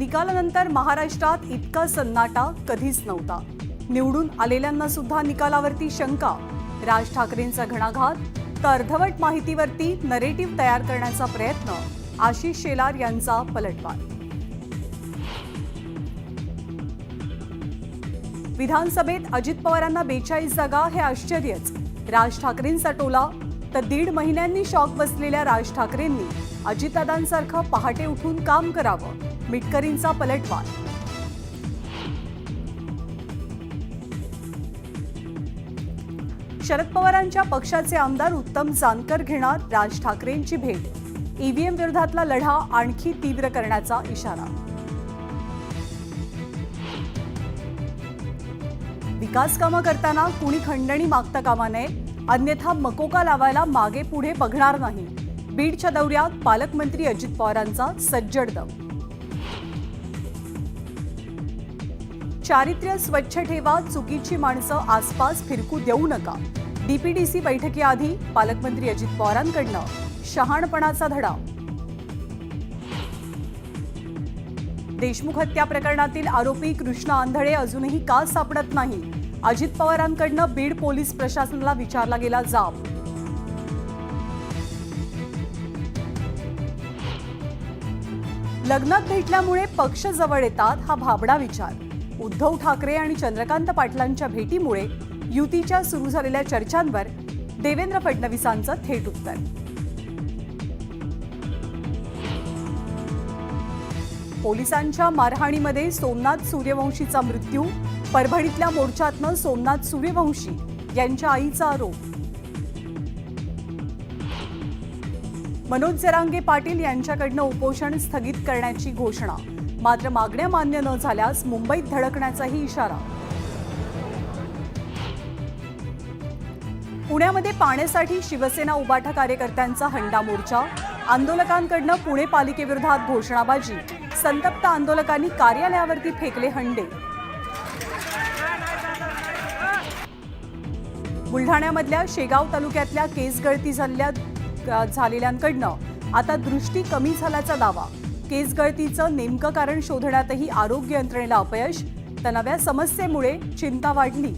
निकालानंतर महाराष्ट्रात इतका सन्नाटा कधीच नव्हता। निवडून आलेल्यांना सुद्धा निकालावरती शंका, राज ठाकरेंचा घणाघात, तर अर्धवट माहितीवरती नरेटिव्ह तयार करण्याचा प्रयत्न, आशिष शेलार यांचा पलटवार। विधानसभेत अजित पवारांना 42 जागा हे आश्चर्यच, राज ठाकरेंचा टोला, तर 1.5 महिन्यांनी शॉक बसलेल्या राज ठाकरेंनी अजितदादांसारखं पहाटे उठून काम करावं, मिटकरींचा पलटवार। शरद पवारांच्या पक्षाचे आमदार उत्तम जानकर घेणार राज ठाकरेंची भेट, ईव्हीएम विरोधातला लढा आणखी तीव्र करण्याचा इशारा। विकास कामं करताना कुणी खंडणी मागता कामा नये, अन्यथा मकोका लावायला मागे पुढे बघणार नाही। बीडच्या दौऱ्यात पालकमंत्री अजित पवारांचा सज्जड दम। चारित्र्य स्वच्छ ठेवा, चुकीची माणसं आसपास फिरकू देऊ नका, डीपीडीसी बैठकीआधी पालकमंत्री अजित पवारांकडनं शहाणपणाचा धडा। देशमुख हत्या प्रकरणातील आरोपी कृष्णा आंधळे अजूनही का सापडत नाही, अजित पवारांकडनं बीड पोलीस प्रशासनाला विचारला गेला जाब। लग्नात भेटल्यामुळे पक्ष जवळ येतात हा भाबडा विचार, उद्धव ठाकरे आणि चंद्रकांत पाटलांच्या भेटीमुळे युतीच्या सुरू झालेल्या चर्चांवर देवेंद्र फडणवीसांचं थेट उत्तर। पोलिसांच्या मारहाणीमध्ये सोमनाथ सूर्यवंशीचा मृत्यू, परभणीतल्या मोर्चातनं सोमनाथ सूर्यवंशी यांच्या आईचा आरोप। मनोज जरांगे पाटील यांच्याकडनं उपोषण स्थगित करण्याची घोषणा, मात्र मागण्या मान्य न झाल्यास मुंबईत धडकण्याचाही इशारा। पुण्यामध्ये पाण्यासाठी शिवसेना उबाटा कार्यकर्त्यांचा हंडा मोर्चा, आंदोलकांकडनं पुणे पालिकेविरोधात घोषणाबाजी, संतप्त आंदोलकांनी कार्यालयावरती फेकले हंडे। बुलढाण्यामधल्या शेगाव तालुक्यातल्या केस गळती झालेल्यांकडनं आता दृष्टी कमी झाल्याचा दावा, केस गळतीचं नेमकं कारण शोधण्यातही आरोग्य यंत्रणेला अपयश, तर नव्या समस्येमुळे चिंता वाढली।